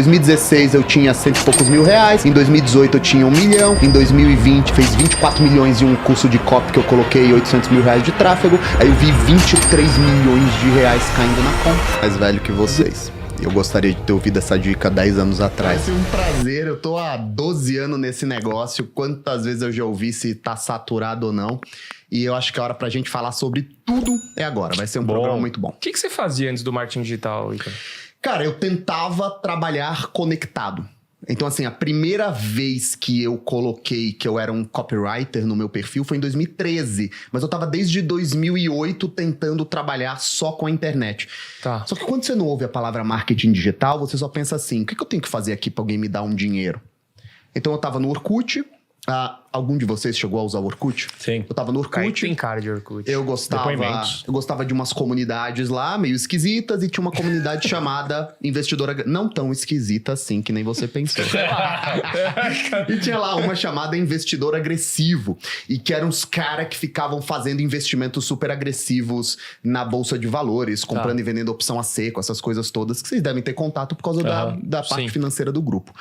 Em 2016 eu tinha cento e poucos mil reais, em 2018 eu tinha 1 milhão, em 2020 fez 24 milhões em um curso de copy que eu coloquei 800 mil reais de tráfego, aí eu vi 23 milhões de reais caindo na conta. Mais velho que vocês. Eu gostaria de ter ouvido essa dica 10 anos atrás. Vai ser um prazer, eu tô há 12 anos nesse negócio, quantas vezes eu já ouvi se tá saturado ou não. E eu acho que a hora pra gente falar sobre tudo é agora, vai ser um programa muito bom. O que você fazia antes do marketing digital, Icaro? Cara, eu tentava trabalhar conectado. Então, assim, a primeira vez que eu coloquei que eu era um copywriter no meu perfil foi em 2013. Mas eu tava desde 2008 tentando trabalhar só com a internet. Tá. Só que quando você não ouve a palavra marketing digital, você só pensa assim, o que eu tenho que fazer aqui pra alguém me dar um dinheiro? Então eu tava no Orkut. Algum de vocês chegou a usar o Orkut? Sim. Eu tava no Orkut. Tem cara de Orkut. Eu gostava de umas comunidades lá, meio esquisitas, e tinha uma comunidade chamada Investidora... Não tão esquisita assim, que nem você pensou. E tinha lá uma chamada Investidor Agressivo, e que eram os caras que ficavam fazendo investimentos super agressivos na Bolsa de Valores, comprando e vendendo opção a seco, essas coisas todas, que vocês devem ter contato por causa da parte financeira do grupo.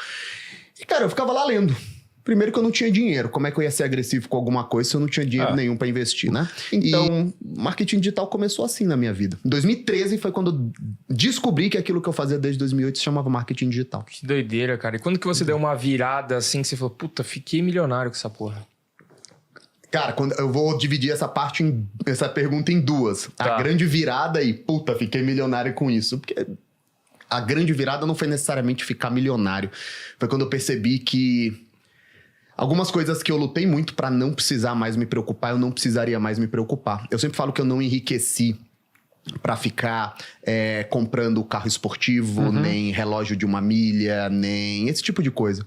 E, cara, eu ficava lá lendo. Primeiro que eu não tinha dinheiro. Como é que eu ia ser agressivo com alguma coisa se eu não tinha dinheiro nenhum pra investir, né? Então, marketing digital começou assim na minha vida. Em 2013 foi quando eu descobri que aquilo que eu fazia desde 2008 se chamava marketing digital. Que doideira, cara. E quando que você deu uma virada assim, que você falou, puta, fiquei milionário com essa porra? Cara, eu vou dividir essa pergunta em duas. Tá. A grande virada e, puta, fiquei milionário com isso. Porque a grande virada não foi necessariamente ficar milionário. Foi quando eu percebi que algumas coisas que eu lutei muito pra não precisar mais me preocupar, eu não precisaria mais me preocupar. Eu sempre falo que eu não enriqueci pra ficar comprando carro esportivo, nem relógio de 1 milha, nem esse tipo de coisa.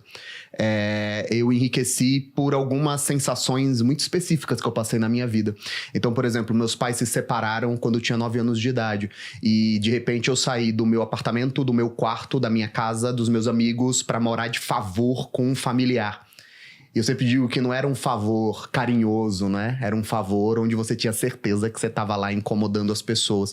Eu enriqueci por algumas sensações muito específicas que eu passei na minha vida. Então, por exemplo, meus pais se separaram quando eu tinha 9 anos de idade. E, de repente, eu saí do meu apartamento, do meu quarto, da minha casa, dos meus amigos, pra morar de favor com um familiar. E eu sempre digo que não era um favor carinhoso, né? Era um favor onde você tinha certeza que você tava lá incomodando as pessoas.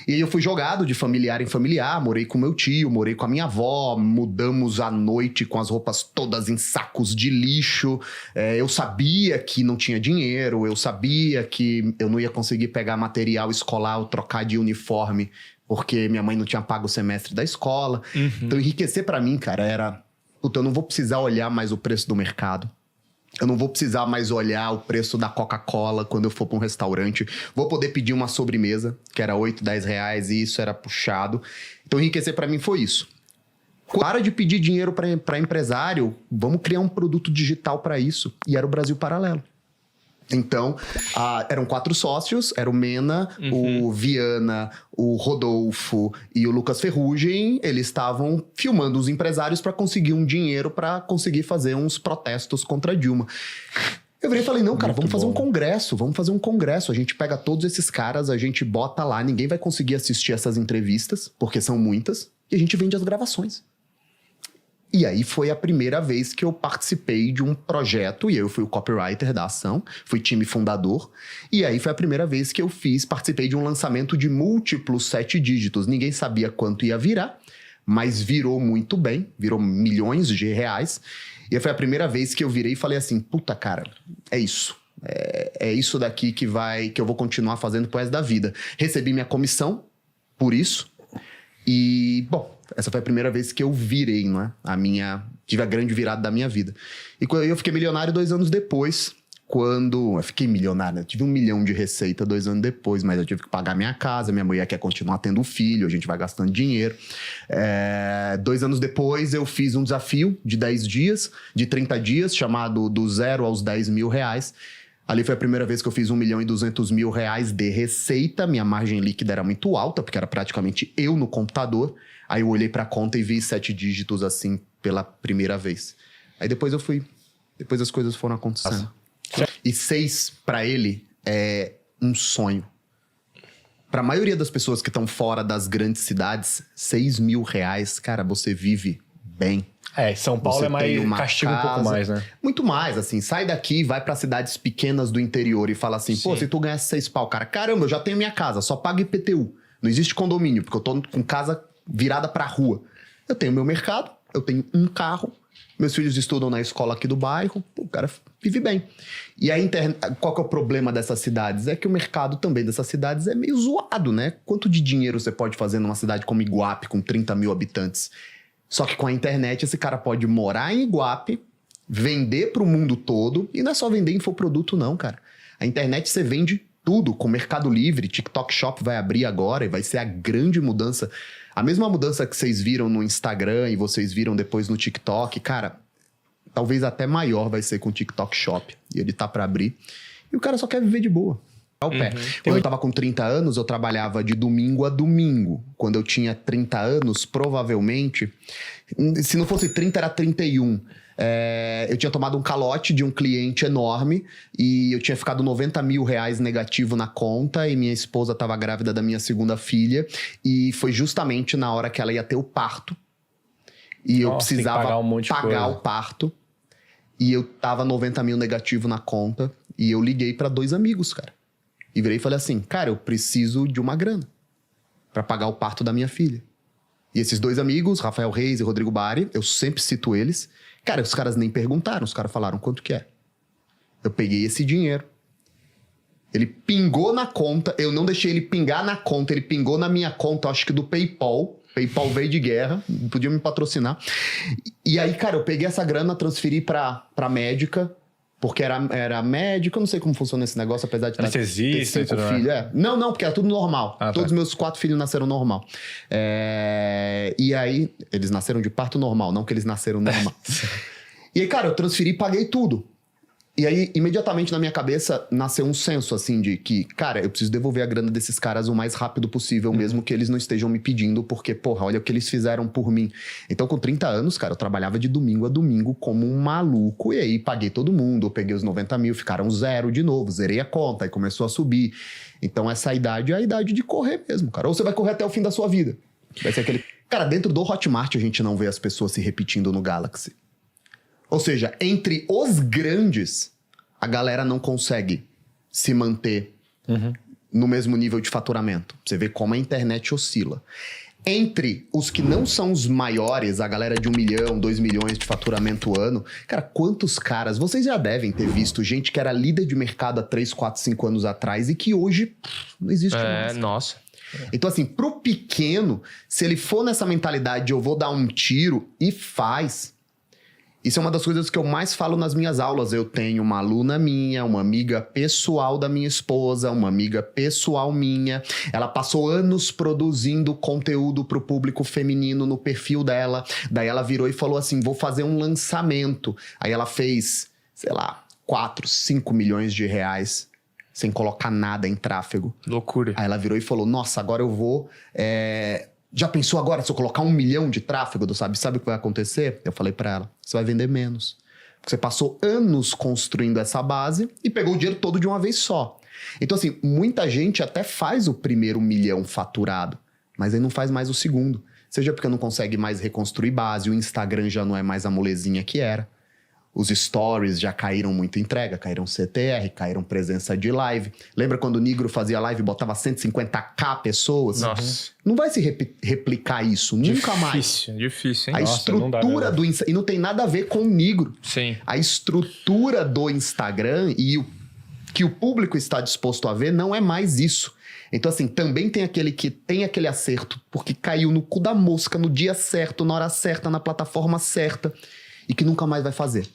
E eu fui jogado de familiar em familiar, morei com meu tio, morei com a minha avó, mudamos à noite com as roupas todas em sacos de lixo. Eu sabia que não tinha dinheiro, eu sabia que eu não ia conseguir pegar material escolar ou trocar de uniforme, porque minha mãe não tinha pago o semestre da escola. Então enriquecer pra mim, cara, era... Puta, eu não vou precisar olhar mais o preço do mercado. Eu não vou precisar mais olhar o preço da Coca-Cola quando eu for para um restaurante. Vou poder pedir uma sobremesa, que era 8, 10 reais, e isso era puxado. Então, enriquecer para mim foi isso. Para de pedir dinheiro para empresário, vamos criar um produto digital para isso. E era o Brasil Paralelo. Então, eram 4 sócios, era o Mena, o Viana, o Rodolfo e o Lucas Ferrugem. Eles estavam filmando os empresários para conseguir um dinheiro para conseguir fazer uns protestos contra a Dilma. Eu virei e falei, não, cara, vamos fazer um congresso. A gente pega todos esses caras, a gente bota lá, ninguém vai conseguir assistir essas entrevistas, porque são muitas, e a gente vende as gravações. E aí foi a primeira vez que eu participei de um projeto, e eu fui o copywriter da ação, fui time fundador, e aí foi a primeira vez que eu participei de um lançamento de múltiplos 7 dígitos. Ninguém sabia quanto ia virar, mas virou muito bem, virou milhões de reais, e aí foi a primeira vez que eu virei e falei assim, puta cara, é isso. É isso daqui que eu vou continuar fazendo pro resto da vida. Recebi minha comissão por isso, e, bom, essa foi a primeira vez que eu virei, não é? Tive a grande virada da minha vida. E eu fiquei milionário 2 anos depois, eu fiquei milionário, eu tive 1 milhão de receita 2 anos depois, mas eu tive que pagar minha casa, minha mulher quer continuar tendo filho, a gente vai gastando dinheiro. 2 anos depois eu fiz um desafio de 10 dias, de 30 dias, chamado do 0 aos 10 mil reais. Ali foi a primeira vez que eu fiz 1 milhão e 200 mil reais de receita. Minha margem líquida era muito alta, porque era praticamente eu no computador. Aí eu olhei pra conta e vi 7 dígitos assim pela primeira vez. Aí depois depois as coisas foram acontecendo. E 6 pra ele é um sonho. Pra maioria das pessoas que estão fora das grandes cidades, 6 mil reais, cara, você vive bem. São Paulo Você é mais castiga um pouco mais, né? Muito mais, assim. Sai daqui, vai pra cidades pequenas do interior e fala assim, pô, se tu ganhasse 6 pau, cara, caramba, eu já tenho minha casa, só pago IPTU. Não existe condomínio, porque eu tô com casa virada pra rua. Eu tenho meu mercado, eu tenho um carro, meus filhos estudam na escola aqui do bairro, pô, o cara vive bem. E a qual que é o problema dessas cidades? É que o mercado também dessas cidades é meio zoado, né? Quanto de dinheiro você pode fazer numa cidade como Iguape, com 30 mil habitantes? Só que com a internet, esse cara pode morar em Iguape, vender para o mundo todo, e não é só vender infoproduto não, cara. A internet você vende tudo, com Mercado Livre, TikTok Shop vai abrir agora e vai ser a grande mudança. A mesma mudança que vocês viram no Instagram e vocês viram depois no TikTok, cara, talvez até maior vai ser com o TikTok Shop. E ele tá para abrir. E o cara só quer viver de boa. Ao pé. Quando eu tava com 30 anos, eu trabalhava de domingo a domingo. Quando eu tinha 30 anos, provavelmente, se não fosse 30, era 31. Eu tinha tomado um calote de um cliente enorme e eu tinha ficado 90 mil reais negativo na conta e minha esposa estava grávida da minha segunda filha e foi justamente na hora que ela ia ter o parto e eu precisava pagar o parto e eu tava 90 mil negativo na conta e eu liguei para 2 amigos, cara, e virei e falei assim, cara, eu preciso de uma grana para pagar o parto da minha filha. E esses 2 amigos, Rafael Reis e Rodrigo Bari, eu sempre cito eles. Cara, os caras nem perguntaram, os caras falaram quanto que é. Eu peguei esse dinheiro. Ele pingou na conta, eu não deixei ele pingar na conta, ele pingou na minha conta, acho que do PayPal. PayPal veio de guerra, podia me patrocinar. E aí, cara, eu peguei essa grana, transferi pra médica, porque era médica, eu não sei como funciona esse negócio, apesar de ter 5 filhos. Não, porque era tudo normal. Todos os meus 4 filhos nasceram normal. E aí, eles nasceram de parto normal, não que eles nasceram normal. E aí, cara, eu transferi e paguei tudo. E aí, imediatamente na minha cabeça, nasceu um senso, assim, de que, cara, eu preciso devolver a grana desses caras o mais rápido possível, mesmo que eles não estejam me pedindo, porque, porra, olha o que eles fizeram por mim. Então, com 30 anos, cara, eu trabalhava de domingo a domingo como um maluco, e aí paguei todo mundo, eu peguei os 90 mil, ficaram 0 de novo, zerei a conta, aí começou a subir. Então, essa idade é a idade de correr mesmo, cara. Ou você vai correr até o fim da sua vida. Vai ser aquele... Cara, dentro do Hotmart, a gente não vê as pessoas se repetindo no Galaxy. Ou seja, entre os grandes, a galera não consegue se manter no mesmo nível de faturamento. Você vê como a internet oscila. Entre os que não são os maiores, a galera de 1 milhão, 2 milhões de faturamento ano, cara, quantos caras... Vocês já devem ter visto gente que era líder de mercado há 3, 4, 5 anos atrás e que hoje não existe mais. Nossa. Então, assim, pro pequeno, se ele for nessa mentalidade de eu vou dar um tiro e faz... Isso é uma das coisas que eu mais falo nas minhas aulas. Eu tenho uma aluna minha, uma amiga pessoal da minha esposa, uma amiga pessoal minha. Ela passou anos produzindo conteúdo pro público feminino no perfil dela. Daí ela virou e falou assim, vou fazer um lançamento. Aí ela fez, sei lá, 4, 5 milhões de reais sem colocar nada em tráfego. Loucura. Aí ela virou e falou, nossa, agora eu vou... Já pensou agora se eu colocar 1 milhão de tráfego, sabe o que vai acontecer? Eu falei pra ela, você vai vender menos. Porque você passou anos construindo essa base e pegou o dinheiro todo de uma vez só. Então, assim, muita gente até faz o primeiro 1 milhão faturado, mas aí não faz mais o segundo. Seja porque não consegue mais reconstruir base, o Instagram já não é mais a molezinha que era. Os stories já caíram muito entrega, caíram CTR, caíram presença de live. Lembra quando o Nigro fazia live e botava 150k pessoas? Nossa. Não vai se replicar isso, nunca mais. Difícil, hein? A estrutura do Instagram... E não tem nada a ver com o Nigro. Sim. A estrutura do Instagram e o que o público está disposto a ver não é mais isso. Então, assim, também tem aquele que tem aquele acerto, porque caiu no cu da mosca, no dia certo, na hora certa, na plataforma certa, e que nunca mais vai fazer.